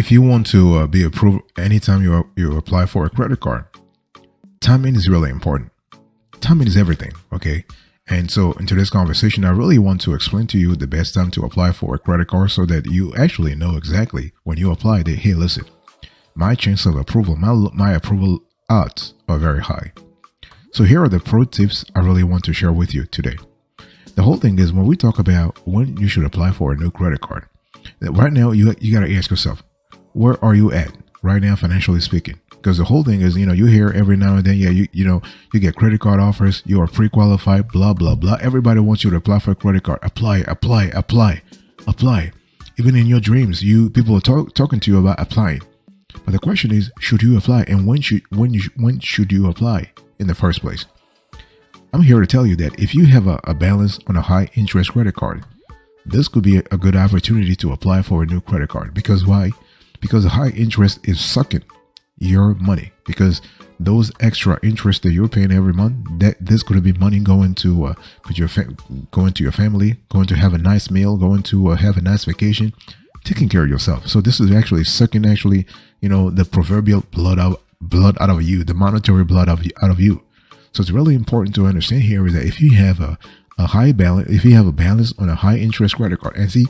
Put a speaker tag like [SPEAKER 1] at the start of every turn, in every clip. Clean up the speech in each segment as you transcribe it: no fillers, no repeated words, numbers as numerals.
[SPEAKER 1] If you want to be approved anytime you apply for a credit card, timing is really important. Timing is everything, okay? And so in today's conversation, I really want to explain to you the best time to apply for a credit card so that you actually know exactly when you apply that, hey, listen, my chance of approval, my approval odds are very high. So here are the pro tips I really want to share with you today. The whole thing is when we talk about when you should apply for a new credit card, right now you got to ask yourself, where are you at right now financially speaking? Because the whole thing is, you hear every now and then, you get credit card offers, you are pre-qualified, blah, blah, blah. Everybody wants you to apply for a credit card. Apply. Even in your dreams, people are talking to you about applying. But the question is, should you apply? And when should you apply in the first place? I'm here to tell you that if you have a balance on a high interest credit card, this could be a good opportunity to apply for a new credit card. Because why? Because the high interest is sucking your money, because those extra interest that you're paying every month, this could be money going to going to your family, going to have a nice meal, going to have a nice vacation, taking care of yourself. So this is actually sucking the proverbial blood out of you, the monetary blood out of you. So it's really important to understand here is that if you have a high balance, if you have a balance on a high interest credit card, and see,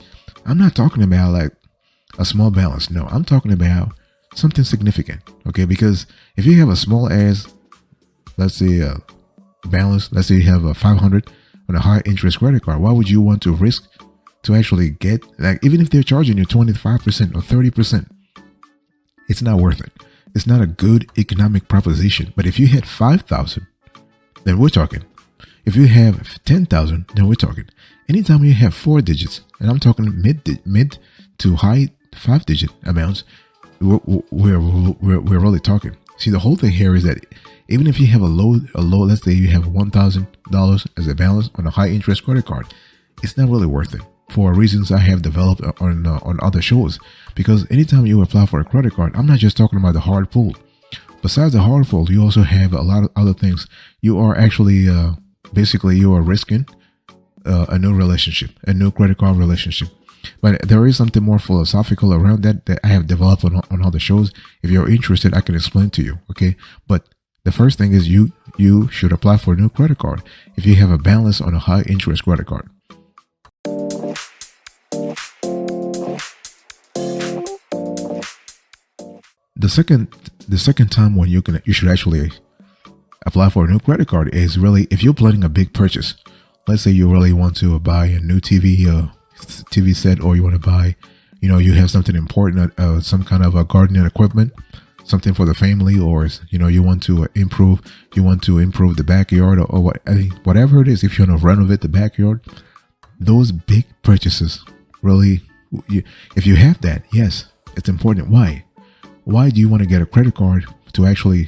[SPEAKER 1] I'm not talking about like a small balance. No, I'm talking about something significant. Okay. Because if you have a small as, let's say, balance, let's say you have a 500 on a high interest credit card, why would you want to risk to actually get, like, even if they're charging you 25% or 30%, it's not worth it. It's not a good economic proposition. But if you had 5,000, then we're talking. If you have 10,000, then we're talking. Anytime you have 4 digits, and I'm talking mid to high 5-digit amounts, we're really talking. See, the whole thing here is that even if you have a low, let's say you have $1,000 as a balance on a high interest credit card, it's not really worth it for reasons I have developed on other shows. Because anytime you apply for a credit card, I'm not just talking about the hard pull. Besides the hard pull, you also have a lot of other things. You are actually basically you are risking a new relationship, a new credit card relationship. But there is something more philosophical around that I have developed on other shows. If you're interested, I can explain to you. Okay. But the first thing is you should apply for a new credit card if you have a balance on a high interest credit card. The second time when you should actually apply for a new credit card is really if you're planning a big purchase. Let's say you really want to buy a new TV set, or you want to buy, you have something important, some kind of a gardening equipment, something for the family, or you want to improve the backyard, or whatever it is. If you want to renovate the backyard, those big purchases really, if you have that, yes, it's important. Why do you want to get a credit card to actually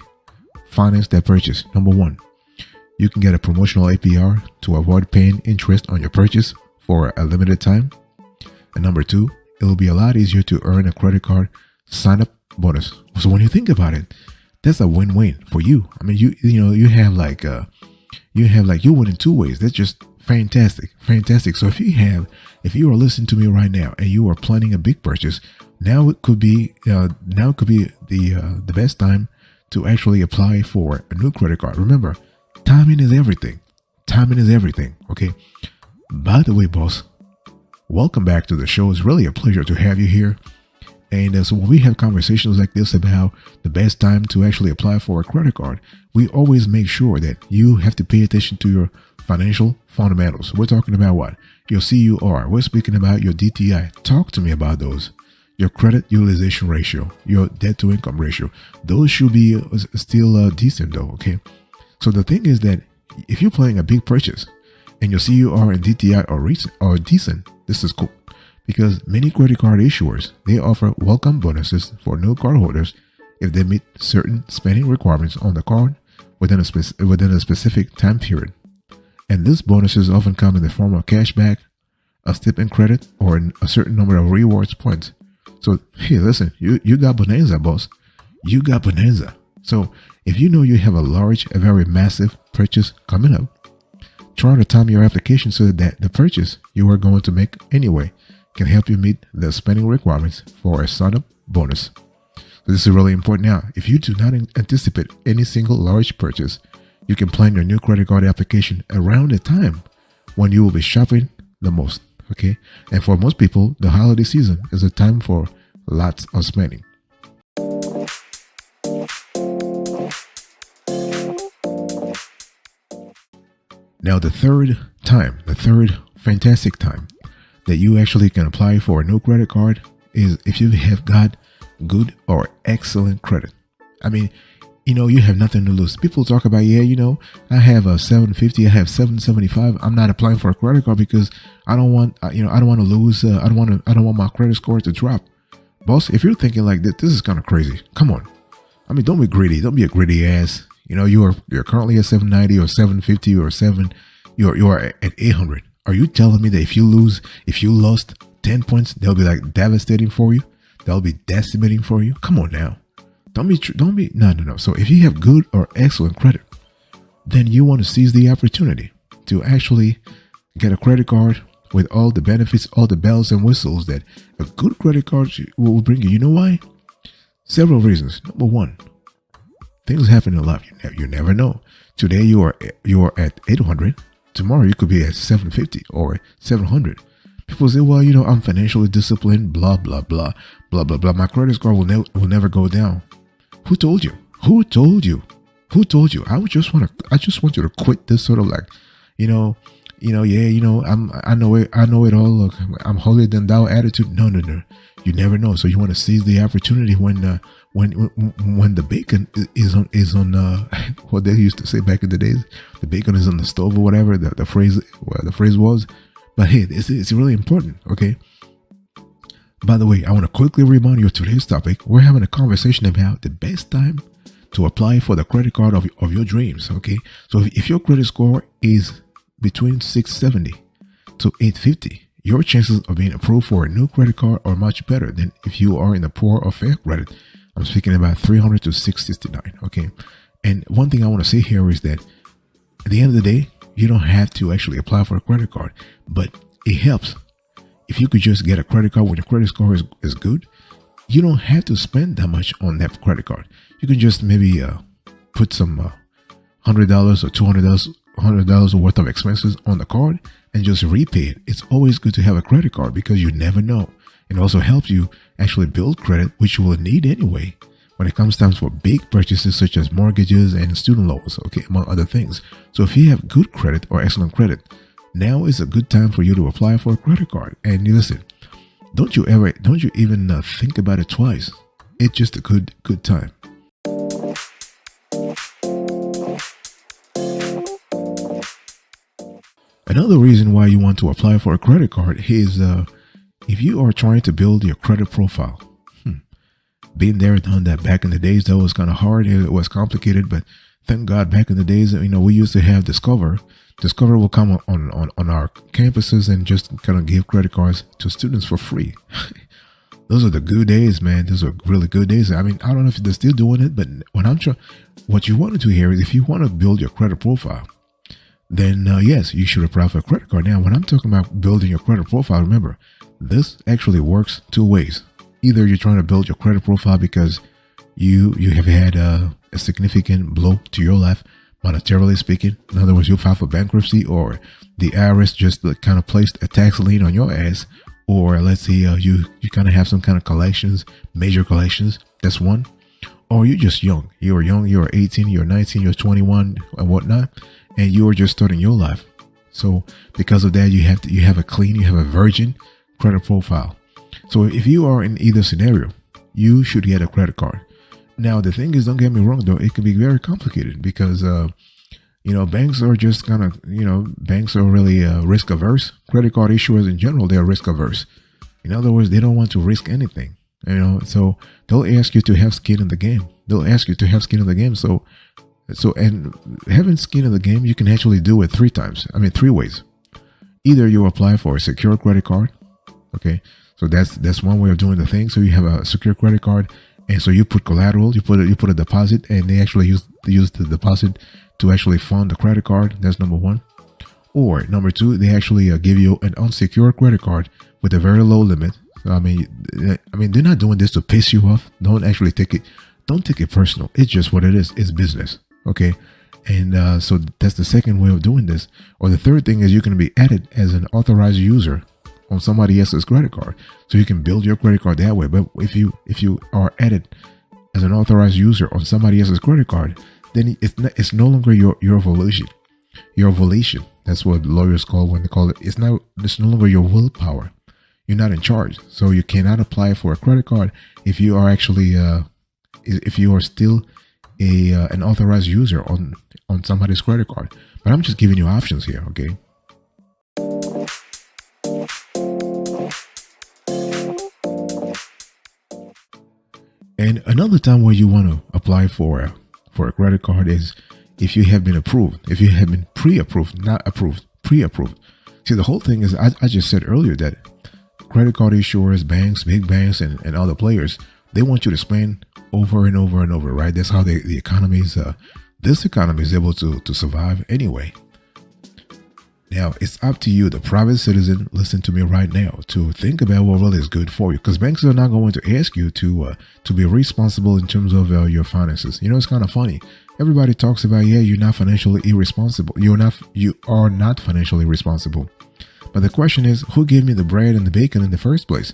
[SPEAKER 1] finance that purchase? Number one, you can get a promotional APR to avoid paying interest on your purchase for a limited time. And number two, it will be a lot easier to earn a credit card sign up bonus. So when you think about it, that's a win-win for you. I mean, you win in two ways. That's just fantastic. So if you are listening to me right now and you are planning a big purchase, now it could be the best time to actually apply for a new credit card. Remember, timing is everything. Okay. By the way, boss, welcome back to the show. It's really a pleasure to have you here. And so when we have conversations like this about the best time to actually apply for a credit card, we always make sure that you have to pay attention to your financial fundamentals. We're talking about what? Your CUR. We're speaking about your DTI. Talk to me about those. Your credit utilization ratio, your debt to income ratio. Those should be still decent though, okay? So the thing is that if you're planning a big purchase and your CUR and DTI are decent, this is cool. Because many credit card issuers, they offer welcome bonuses for new cardholders if they meet certain spending requirements on the card within a specific time period. And these bonuses often come in the form of cashback, a step in credit, or a certain number of rewards points. So, hey, listen, you got bonanza, boss. You got bonanza. So if you know you have a very massive purchase coming up, try to time your application so that the purchase you are going to make anyway can help you meet the spending requirements for a sign-up bonus. So this is really important. Now, if you do not anticipate any single large purchase, you can plan your new credit card application around the time when you will be shopping the most. Okay, and for most people, the holiday season is a time for lots of spending. Now, the third fantastic time that you actually can apply for a new credit card is if you have got good or excellent credit. I mean, you have nothing to lose. People talk about, I have a 750, I have 775. I'm not applying for a credit card because I don't want, I don't want to lose. I don't want my credit score to drop. Boss, if you're thinking like that, this is kind of crazy. Come on. I mean, don't be greedy. Don't be a greedy ass. You're currently at 790 or 750 or 7. You're at 800. Are you telling me that if you lost 10 points, they'll be like devastating for you? They'll be decimating for you? Come on now. Don't be, no. So if you have good or excellent credit, then you want to seize the opportunity to actually get a credit card with all the benefits, all the bells and whistles that a good credit card will bring you. You know why? Several reasons. Number one, things happen in life. You never know. Today you are at 800. Tomorrow you could be at 750 or 700. People say, well, I'm financially disciplined, blah, blah, blah, blah, blah, blah. My credit score will never go down. Who told you? Who told you? I just want you to quit this sort of like, I know it all. Look, I'm holier than thou attitude. No. You never know. So you want to seize the opportunity when the bacon is on what they used to say back in the days. The bacon is on the stove or whatever the phrase was. But hey, it's really important. Okay. By the way, I want to quickly remind you of today's topic. We're having a conversation about the best time to apply for the credit card of your dreams. Okay. So if your credit score is between 670 to 850, your chances of being approved for a new credit card are much better than if you are in a poor or fair credit. I'm speaking about 300 to 669. Okay. And one thing I want to say here is that at the end of the day, you don't have to actually apply for a credit card, but it helps. If you could just get a credit card when your credit score is good, you don't have to spend that much on that credit card. You can just maybe put some $100 or $200 worth of expenses on the card and just repay it. It's always good to have a credit card because you never know. It also helps you actually build credit, which you will need anyway when it comes time for big purchases such as mortgages and student loans, okay, among other things. So if you have good credit or excellent credit, now is a good time for you to apply for a credit card. And listen, don't you even think about it twice. It's just a good time. Another reason why you want to apply for a credit card is if you are trying to build your credit profile. Been there, done that. Back in the days, that was kind of hard. It was complicated, but thank God, back in the days, we used to have Discover. Discover will come on our campuses and just kind of give credit cards to students for free. Those are the good days, man. Those are really good days. I mean, I don't know if they're still doing it, but what you want to do here is if you want to build your credit profile, then yes, you should apply for a credit card. Now, when I'm talking about building your credit profile, remember, this actually works two ways. Either you're trying to build your credit profile because you have had a significant blow to your life, monetarily speaking. In other words, you filed for bankruptcy, or the IRS just kind of placed a tax lien on your ass, or let's say you kind of have some kind of collections, major collections. That's one. Or you're just young. You're young. You're 18. You're 19. You're 21 and whatnot, and you're just starting your life. So because of that, you have a virgin credit profile. So if you are in either scenario, you should get a credit card. Now, the thing is, don't get me wrong, though, it can be very complicated because, banks are just kind of, banks are really risk averse. Credit card issuers in general, they are risk averse. In other words, they don't want to risk anything, so they'll ask you to have skin in the game. So, and having skin in the game, you can actually do it three ways. Either you apply for a secure credit card. Okay. So that's one way of doing the thing. So you have a secure credit card, and so you put collateral, you put a deposit, and they actually use the deposit to actually fund the credit card. That's number one. Or number two, they actually give you an unsecured credit card with a very low limit. I mean, they're not doing this to piss you off. Don't take it personal. It's just what it is. It's business. Okay. And so that's the second way of doing this. Or the third thing is you can be added as an authorized user on somebody else's credit card. So you can build your credit card that way. But if you are added as an authorized user on somebody else's credit card, then it's no longer your volition. Your volition. That's what lawyers call when they call it. It's no longer your willpower. You're not in charge. So you cannot apply for a credit card if you are actually if you are still an authorized user on somebody's credit card. But I'm just giving you options here, okay? And another time where you want to apply for a credit card is if you have been approved, if you have been pre-approved, not approved, pre-approved. See, the whole thing is, I just said earlier that credit card issuers, banks, big banks, and other players, they want you to spend over and over and over, right? That's how the economy is, this economy is able to survive anyway. Now, it's up to you, the private citizen, listen to me right now, to think about what really is good for you. Because banks are not going to ask you to be responsible in terms of your finances. You know, it's kind of funny. Everybody talks about, you're not financially irresponsible. You are not financially responsible. But the question is, who gave me the bread and the bacon in the first place?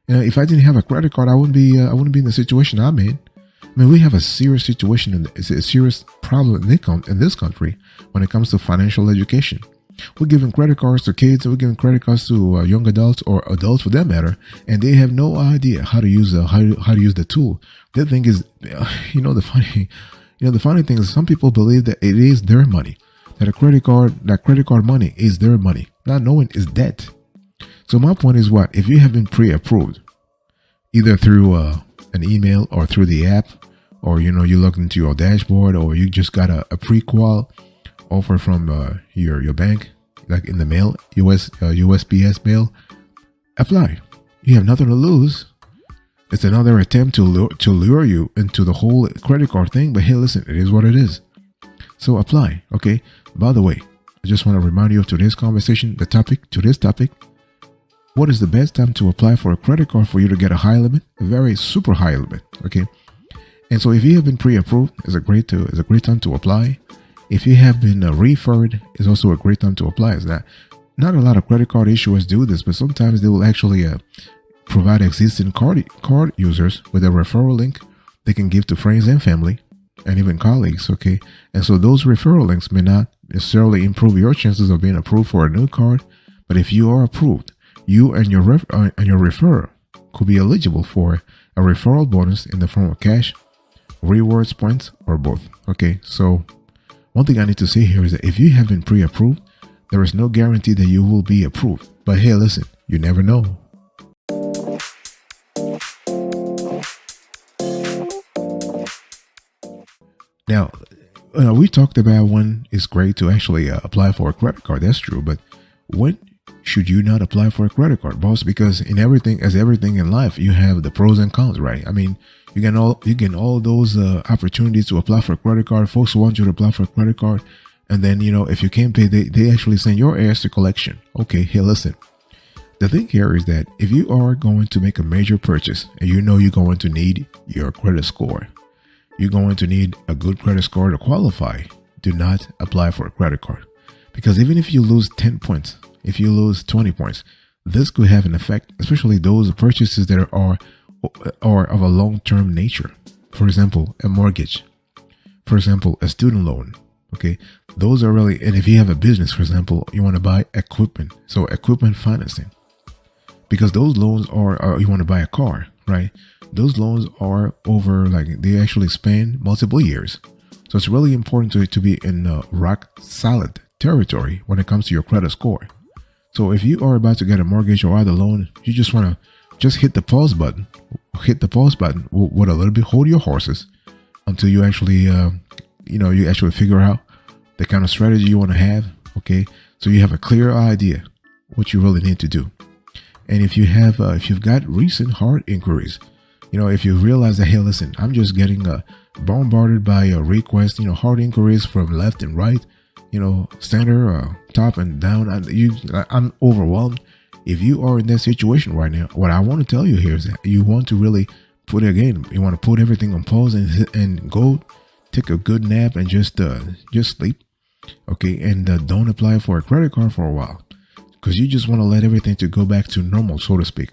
[SPEAKER 1] You know, if I didn't have a credit card, I wouldn't be in the situation I'm in. I mean, we have a serious situation, it's a serious problem in this country when it comes to financial education. We're giving credit cards to kids, we're giving credit cards to young adults or adults for that matter, and they have no idea how to use the tool. The thing is, the funny thing is, some people believe that it is their money, that credit card money is their money, not knowing it's debt. So my point is, what if you have been pre-approved, either through an email or through the app, or you logged into your dashboard, or you just got a pre-qual offer from your bank, like in the mail, USPS mail, apply. You have nothing to lose. It's another attempt to lure you into the whole credit card thing. But hey, listen, it is what it is. So apply, okay? By the way, I just want to remind you of today's conversation, today's topic. What is the best time to apply for a credit card for you to get a high limit? A very super high limit, okay? And so if you have been pre-approved, it's a great time to apply. If you have been referred, it's also a great time to apply. Is that not a lot of credit card issuers do this, but sometimes they will actually provide existing card users with a referral link they can give to friends and family and even colleagues, okay? And so those referral links may not necessarily improve your chances of being approved for a new card, but if you are approved, you and your referrer could be eligible for a referral bonus in the form of cash, rewards, points, or both, okay? So one thing I need to say here is that if you have been pre-approved, there is no guarantee that you will be approved. But hey, listen, you never know. Now, we talked about when it's great to actually apply for a credit card. That's true. But when should you not apply for a credit card, boss? Because in everything in life, you have the pros and cons, right? I mean, you get all those opportunities to apply for a credit card. Folks want you to apply for a credit card, and then if you can't pay, they actually send your ass to collection. Okay, hey, listen. The thing here is that if you are going to make a major purchase, and you're going to need your credit score, you're going to need a good credit score to qualify. Do not apply for a credit card, because even if you lose 10 points, if you lose 20 points, this could have an effect, especially those purchases that are of a long-term nature. For example, a mortgage. For example, a student loan. Okay, those are really, and if you have a business, for example, you want to buy equipment. So equipment financing, because those loans are you want to buy a car, right? Those loans are over, like they actually span multiple years. So it's really important to be in rock solid territory when it comes to your credit score. So if you are about to get a mortgage or other loan, you just want to hit the pause button. Hit the pause button with a little bit, hold your horses until you actually, you actually figure out the kind of strategy you want to have. Okay. So you have a clear idea what you really need to do. And if you've got recent hard inquiries, if you realize that, hey, listen, I'm just getting bombarded by requests, hard inquiries from left and right, center, top and down, I'm overwhelmed. if you are in that situation right now, what I want to tell you here is that you want to really you want to put everything on pause and go take a good nap and just sleep. Okay. And don't apply for a credit card for a while, because you just want to let everything to go back to normal, so to speak.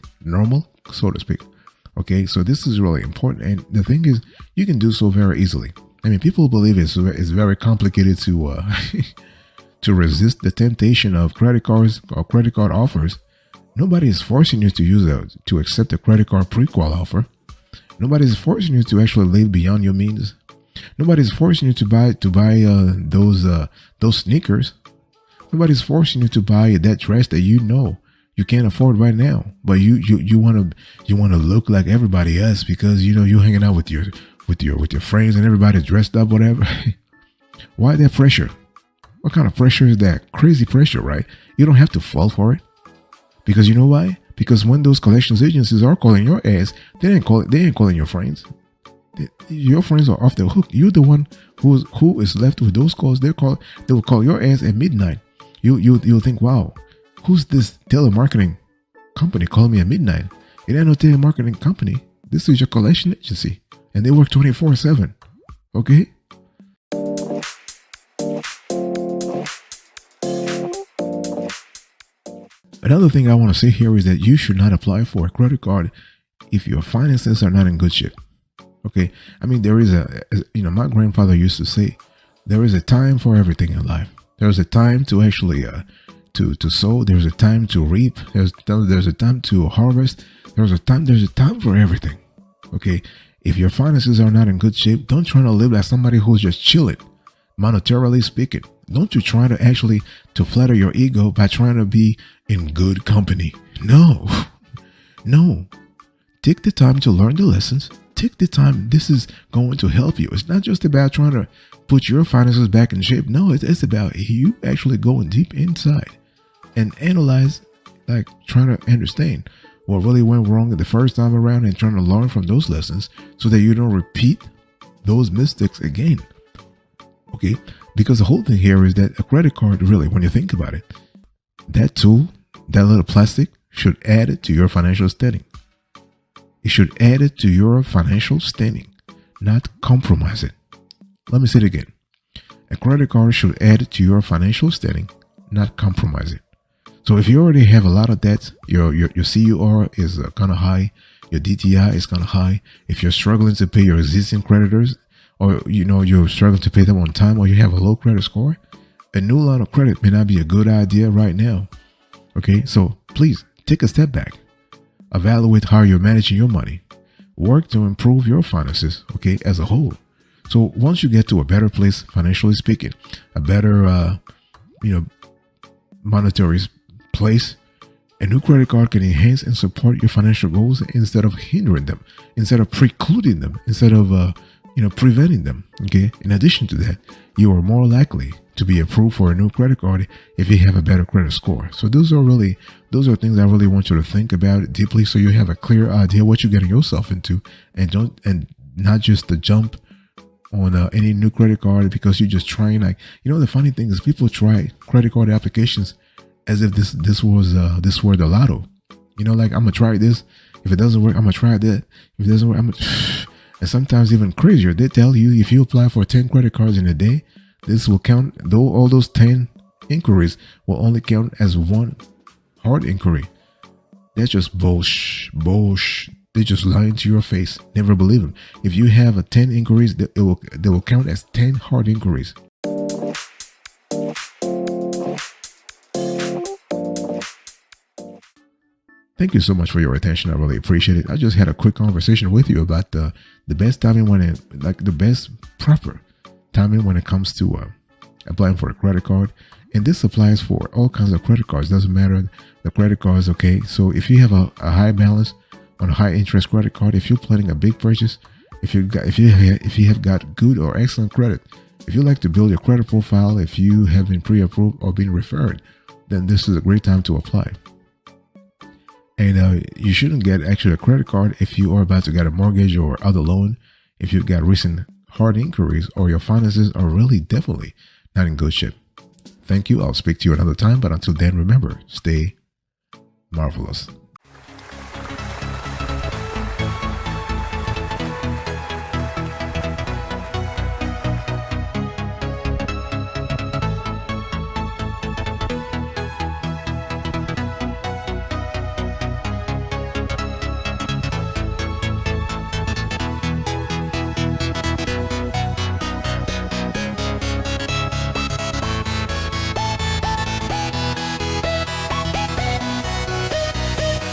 [SPEAKER 1] Okay. So this is really important. And the thing is, you can do so very easily. I mean, people believe it's very complicated to to resist the temptation of credit cards or credit card offers. Nobody is forcing you to accept a credit card pre-qual offer. Nobody is forcing you to actually live beyond your means. Nobody is forcing you to buy those sneakers. Nobody's forcing you to buy that dress that you can't afford right now, but you want to look like everybody else because you're hanging out with your friends and everybody's dressed up, whatever. Why that pressure? What kind of pressure is that? Crazy pressure, right? You don't have to fall for it. Because you know why? Because when those collections agencies are calling your ass, they ain't calling your friends. Your friends are off the hook. You're the one who is left with those calls. They will call your ass at midnight. You'll think, wow, who's this telemarketing company calling me at midnight? It ain't no telemarketing company. This is your collection agency, and they work 24/7. Okay. Another thing I want to say here is that you should not apply for a credit card if your finances are not in good shape. Okay. I mean, there is my grandfather used to say, there is a time for everything in life. There's a time to actually, to sow. There's a time to reap. There's a time to harvest. There's a time for everything. Okay. If your finances are not in good shape, don't try to live like somebody who's just chilling, monetarily speaking. Don't you try to flatter your ego by trying to be in good company. No. Take the time to learn the lessons. Take the time. This is going to help you. It's not just about trying to put your finances back in shape. No, it's about you actually going deep inside and analyze, like trying to understand what really went wrong the first time around and trying to learn from those lessons so that you don't repeat those mistakes again. Okay. Because the whole thing here is that a credit card, really, when you think about it, that tool, that little plastic, should add it to your financial standing. It should add it to your financial standing, not compromise it. Let me say it again. A credit card should add it to your financial standing, not compromise it. So if you already have a lot of debt, your CUR is kind of high, your DTI is kind of high. If you're struggling to pay your existing creditors, or you're struggling to pay them on time, or you have a low credit score, a new line of credit may not be a good idea right now. Okay, so please take a step back. Evaluate how you're managing your money. Work to improve your finances, okay, as a whole. So once you get to a better place, financially speaking, a better, monetary place, a new credit card can enhance and support your financial goals instead of hindering them, instead of precluding them, instead of preventing them. Okay. In addition to that, you are more likely to be approved for a new credit card if you have a better credit score. So those are things I really want you to think about deeply, so you have a clear idea what you're getting yourself into, and not just to jump on any new credit card because you're just trying. Like, the funny thing is people try credit card applications as if this were the lotto. Like, I'm gonna try this. If it doesn't work, I'm gonna try that. If it doesn't work, and sometimes even crazier, they tell you if you apply for 10 credit cards in a day, this will count, though all those 10 inquiries will only count as one hard inquiry. That's just bullshit. They're just lying to your face. Never believe them. If you have 10 inquiries, they will count as 10 hard inquiries. Thank you so much for your attention. I really appreciate it. I just had a quick conversation with you about the best timing the best proper timing when it comes to applying for a credit card. And this applies for all kinds of credit cards. Doesn't matter the credit cards. Okay. So if you have a high balance on a high interest credit card, if you're planning a big purchase, if you have got good or excellent credit, if you like to build your credit profile, if you have been pre-approved or been referred, then this is a great time to apply. And you shouldn't get actually a credit card if you are about to get a mortgage or other loan, if you've got recent hard inquiries or your finances are really definitely not in good shape. Thank you. I'll speak to you another time. But until then, remember, stay marvelous.